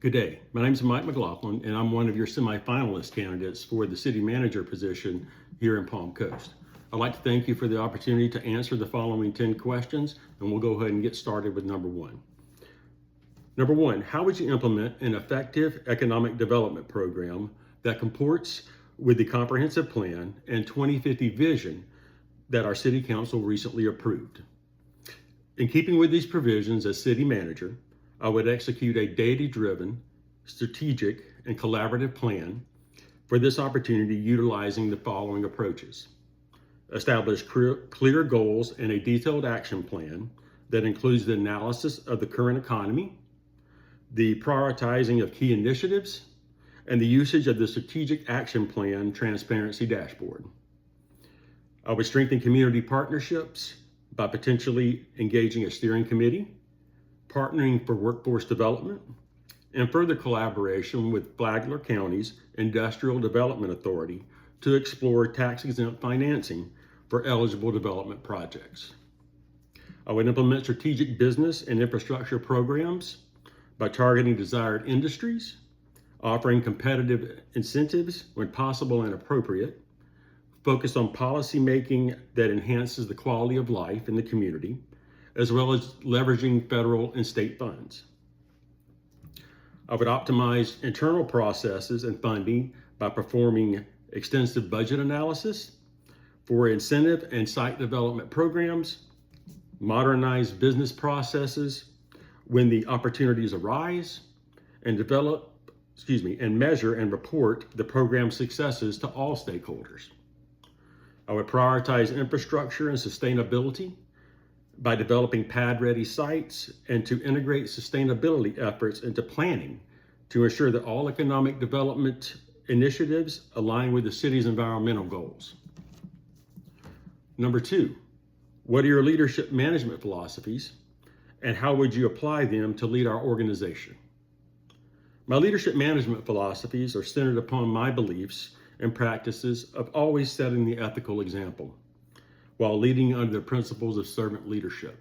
Good day. My name is Mike McGlothlin, and I'm one of your semifinalist candidates for the city manager position here in Palm Coast. I'd like to thank you for the opportunity to answer the following 10 questions, and we'll go ahead and get started with number one. Number one, how would you implement an effective economic development program that comports with the comprehensive plan and 2050 vision that our city council recently approved? In keeping with these provisions as city manager, I would execute a data-driven, strategic, and collaborative plan for this opportunity utilizing the following approaches. Establish clear goals and a detailed action plan that includes the analysis of the current economy, the prioritizing of key initiatives, and the usage of the strategic action plan transparency dashboard. I would strengthen community partnerships by potentially engaging a steering committee, partnering for workforce development, and further collaboration with Flagler County's Industrial Development Authority to explore tax-exempt financing for eligible development projects. I would implement strategic business and infrastructure programs by targeting desired industries, offering competitive incentives when possible and appropriate, focus on policy making that enhances the quality of life in the community, as well as leveraging federal and state funds. I would optimize internal processes and funding by performing extensive budget analysis for incentive and site development programs, modernize business processes when the opportunities arise, and measure and report the program successes to all stakeholders. I would prioritize infrastructure and sustainability by developing pad-ready sites and to integrate sustainability efforts into planning to ensure that all economic development initiatives align with the city's environmental goals. Number two, what are your leadership management philosophies and how would you apply them to lead our organization? My leadership management philosophies are centered upon my beliefs and practices of always setting the ethical example while leading under the principles of servant leadership.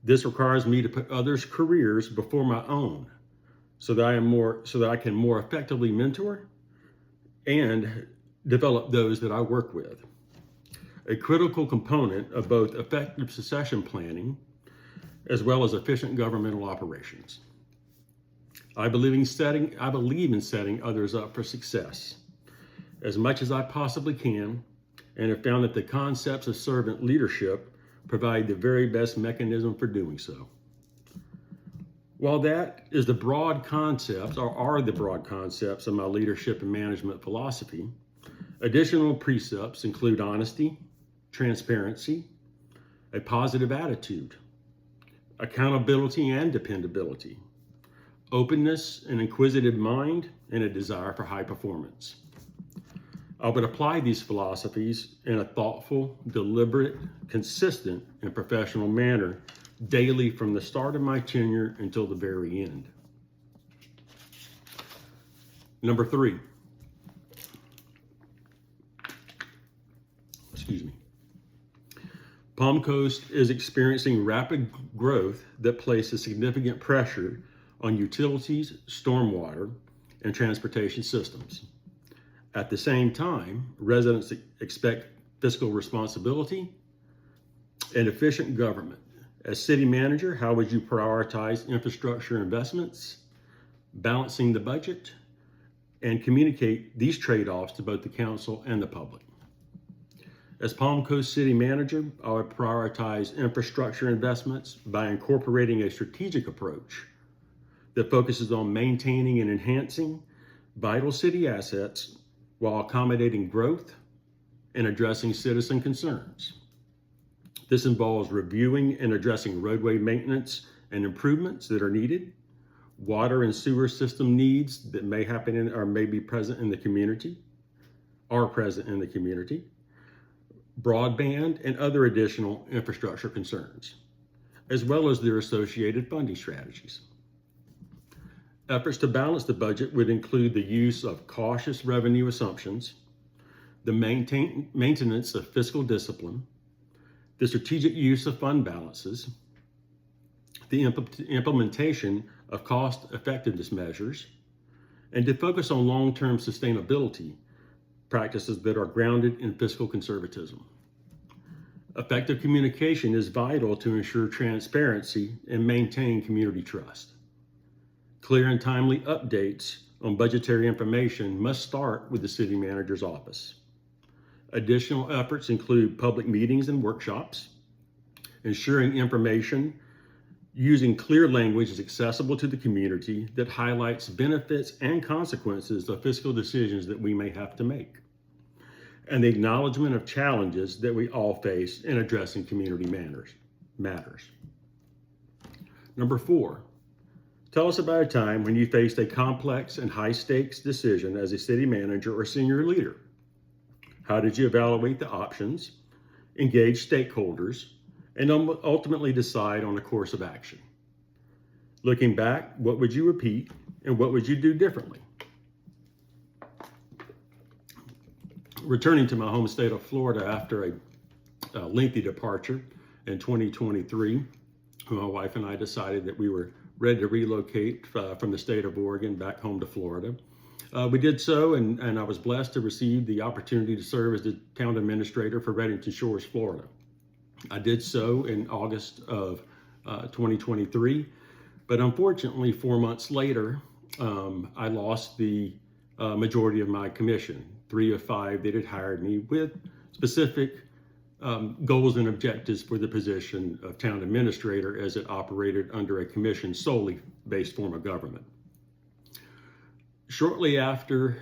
This requires me to put others' careers before my own so that I can more effectively mentor and develop those that I work with. A critical component of both effective succession planning as well as efficient governmental operations. I believe in setting others up for success as much as I possibly can, and have found that the concepts of servant leadership provide the very best mechanism for doing so. While that is the broad concepts, or are the broad concepts of my leadership and management philosophy, additional precepts include honesty, transparency, a positive attitude, accountability and dependability, openness, an inquisitive mind, and a desire for high performance. I would apply these philosophies in a thoughtful, deliberate, consistent, and professional manner daily from the start of my tenure until the very end. Number three, Palm Coast is experiencing rapid growth that places significant pressure on utilities, stormwater, and transportation systems. At the same time, residents expect fiscal responsibility and efficient government. As city manager, how would you prioritize infrastructure investments, balancing the budget, and communicate these trade-offs to both the council and the public? As Palm Coast City Manager, I would prioritize infrastructure investments by incorporating a strategic approach that focuses on maintaining and enhancing vital city assets while accommodating growth and addressing citizen concerns. This involves reviewing and addressing roadway maintenance and improvements that are needed, water and sewer system needs that may happen or may be present in the community, broadband and other additional infrastructure concerns, as well as their associated funding strategies. Efforts to balance the budget would include the use of cautious revenue assumptions, the maintenance of fiscal discipline, the strategic use of fund balances, the implementation of cost effectiveness measures, and to focus on long-term sustainability practices that are grounded in fiscal conservatism. Effective communication is vital to ensure transparency and maintain community trust. Clear and timely updates on budgetary information must start with the city manager's office. Additional efforts include public meetings and workshops, ensuring information using clear language is accessible to the community that highlights benefits and consequences of fiscal decisions that we may have to make, and the acknowledgement of challenges that we all face in addressing community matters. Number 4, tell us about a time when you faced a complex and high-stakes decision as a city manager or senior leader. How did you evaluate the options, engage stakeholders, and ultimately decide on a course of action? Looking back, what would you repeat and what would you do differently? Returning to my home state of Florida after a lengthy departure in 2023, my wife and I decided that we were ready to relocate from the state of Oregon back home to Florida. We did so, and I was blessed to receive the opportunity to serve as the town administrator for Reddington Shores, Florida. I did so in August of 2023, but unfortunately 4 months later, I lost the majority of my commission. 3 of 5 that had hired me with specific goals and objectives for the position of town administrator as it operated under a commission solely based form of government. Shortly after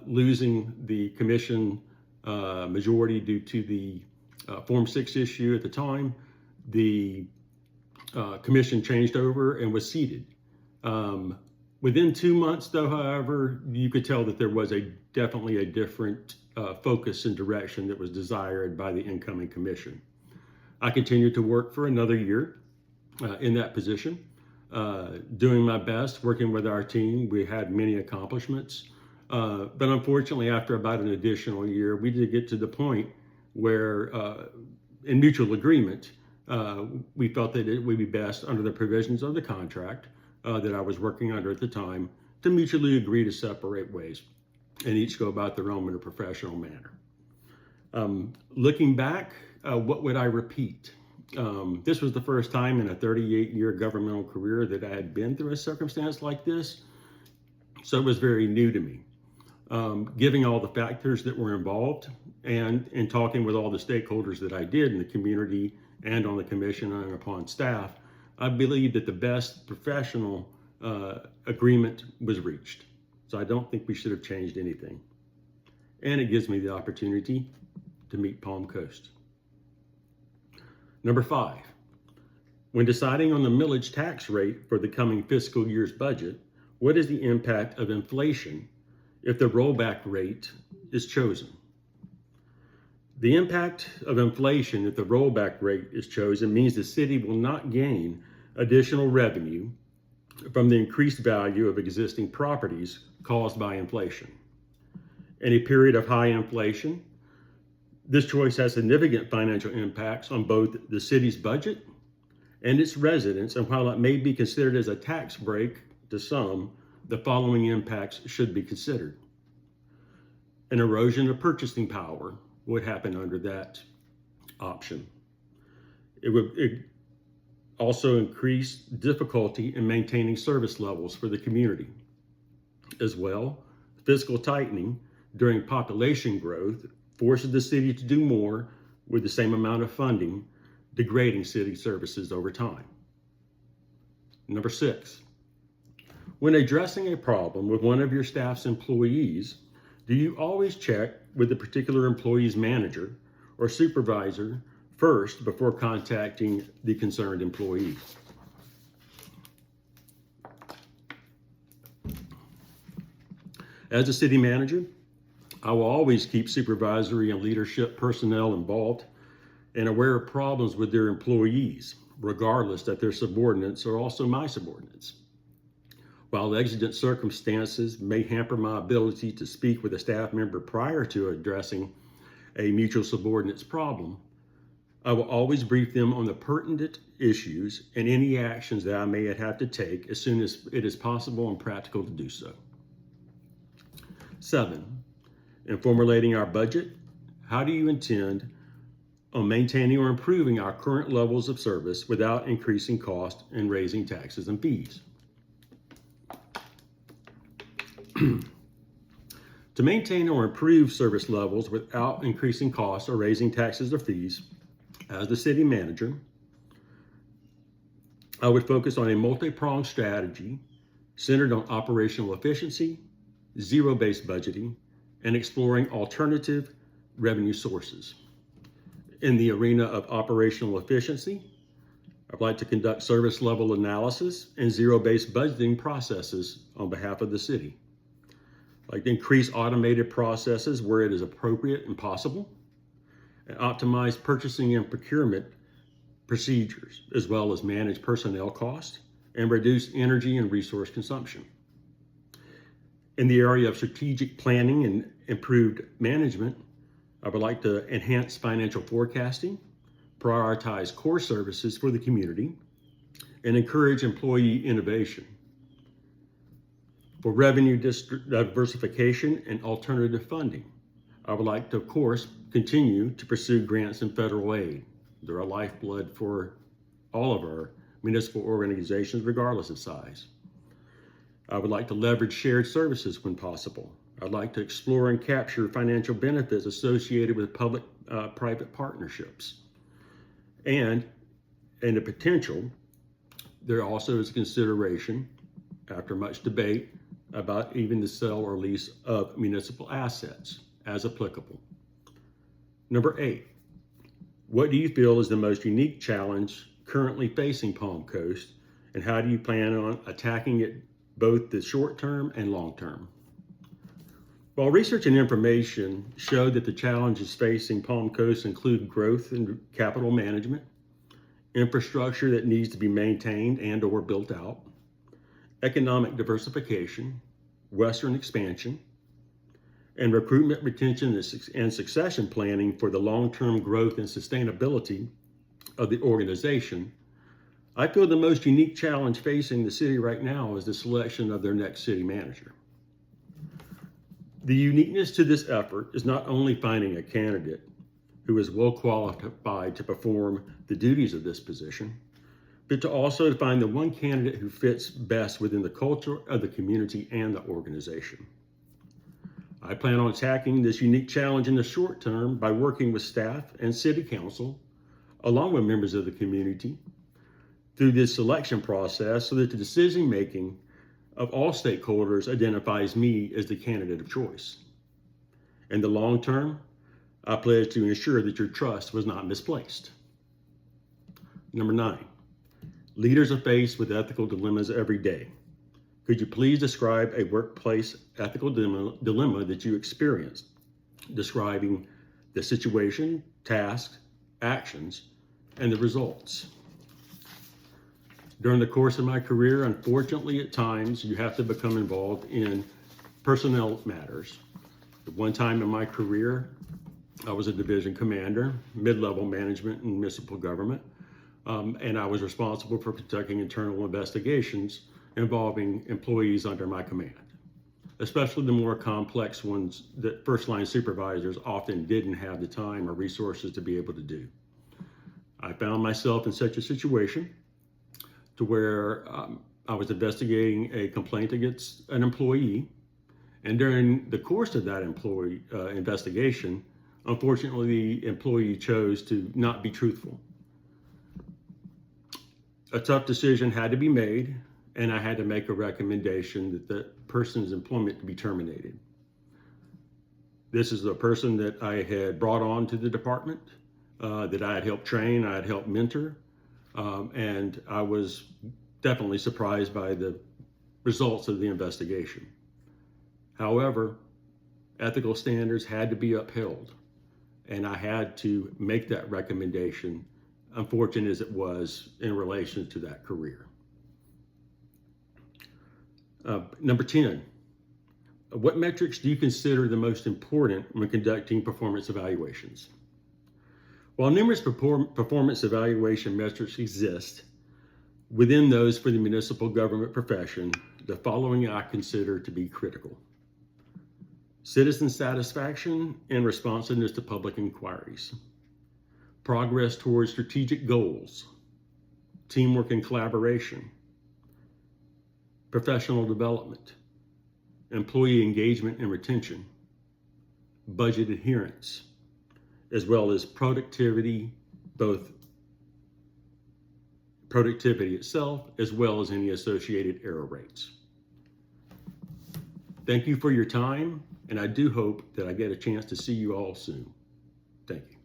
losing the commission majority due to the Form 6 issue at the time, the commission changed over and was seated. Within 2 months, though, however, you could tell that there was definitely a different focus and direction that was desired by the incoming commission. I continued to work for another year in that position, doing my best, working with our team. We had many accomplishments, but unfortunately, after about an additional year, we did get to the point where, in mutual agreement, we felt that it would be best under the provisions of the contract that I was working under at the time to mutually agree to separate ways and each go about their own in a professional manner. Looking back, what would I repeat? This was the first time in a 38-year governmental career that I had been through a circumstance like this, so it was very new to me. Giving all the factors that were involved and in talking with all the stakeholders that I did in the community and on the commission and upon staff, I believe that the best professional agreement was reached. So I don't think we should have changed anything. And it gives me the opportunity to meet Palm Coast. Number 5, when deciding on the millage tax rate for the coming fiscal year's budget, what is the impact of inflation if the rollback rate is chosen? The impact of inflation if the rollback rate is chosen means the city will not gain additional revenue from the increased value of existing properties caused by inflation. In a period of high inflation, this choice has significant financial impacts on both the city's budget and its residents, and while it may be considered as a tax break to some, the following impacts should be considered. An erosion of purchasing power would happen under that option. It would also increase difficulty in maintaining service levels for the community. As well, fiscal tightening during population growth forces the city to do more with the same amount of funding, degrading city services over time. Number 6, when addressing a problem with one of your staff's employees, do you always check with the particular employee's manager or supervisor first before contacting the concerned employee? As a city manager, I will always keep supervisory and leadership personnel involved and aware of problems with their employees, regardless that their subordinates are also my subordinates. While exigent circumstances may hamper my ability to speak with a staff member prior to addressing a mutual subordinate's problem, I will always brief them on the pertinent issues and any actions that I may have to take as soon as it is possible and practical to do so. 7, in formulating our budget, how do you intend on maintaining or improving our current levels of service without increasing cost and raising taxes and fees? To maintain or improve service levels without increasing costs or raising taxes or fees, as the city manager, I would focus on a multi-pronged strategy centered on operational efficiency, zero-based budgeting, and exploring alternative revenue sources. In the arena of operational efficiency, I'd like to conduct service level analysis and zero-based budgeting processes on behalf of the city. I'd like to increase automated processes where it is appropriate and possible, and optimize purchasing and procurement procedures, as well as manage personnel costs and reduce energy and resource consumption. In the area of strategic planning and improved management, I would like to enhance financial forecasting, prioritize core services for the community, and encourage employee innovation. For revenue diversification and alternative funding, I would like to, of course, continue to pursue grants and federal aid. They're a lifeblood for all of our municipal organizations, regardless of size. I would like to leverage shared services when possible. I'd like to explore and capture financial benefits associated with public-private partnerships. And in the potential, there also is a consideration, after much debate, about even the sale or lease of municipal assets as applicable. Number 8, what do you feel is the most unique challenge currently facing Palm Coast, and how do you plan on attacking it both the short term and long term? While research and information show that the challenges facing Palm Coast include growth and capital management, infrastructure that needs to be maintained and or built out, economic diversification, western expansion, and recruitment, retention, and succession planning for the long-term growth and sustainability of the organization, I feel the most unique challenge facing the city right now is the selection of their next city manager. The uniqueness to this effort is not only finding a candidate who is well qualified to perform the duties of this position, but to also find the one candidate who fits best within the culture of the community and the organization. I plan on attacking this unique challenge in the short term by working with staff and city council, along with members of the community, through this selection process so that the decision-making of all stakeholders identifies me as the candidate of choice. In the long term, I pledge to ensure that your trust was not misplaced. Number 9, leaders are faced with ethical dilemmas every day. Could you please describe a workplace ethical dilemma that you experienced, describing the situation, tasks, actions, and the results? During the course of my career, unfortunately, at times, you have to become involved in personnel matters. At one time in my career, I was a division commander, mid-level management in municipal government, and I was responsible for conducting internal investigations involving employees under my command, especially the more complex ones that first-line supervisors often didn't have the time or resources to be able to do. I found myself in such a situation to where I was investigating a complaint against an employee, and during the course of that employee investigation, unfortunately, the employee chose to not be truthful. A tough decision had to be made, and I had to make a recommendation that the person's employment be terminated. This is a person that I had brought on to the department, that I had helped train, I had helped mentor, and I was definitely surprised by the results of the investigation. However, ethical standards had to be upheld, and I had to make that recommendation, unfortunate as it was in relation to that career. Number 10, what metrics do you consider the most important when conducting performance evaluations? While numerous performance evaluation metrics exist, within those for the municipal government profession, the following I consider to be critical: citizen satisfaction and responsiveness to public inquiries, progress towards strategic goals, teamwork and collaboration, professional development, employee engagement and retention, budget adherence, as well as productivity, both productivity itself as well as any associated error rates. Thank you for your time, and I do hope that I get a chance to see you all soon. Thank you.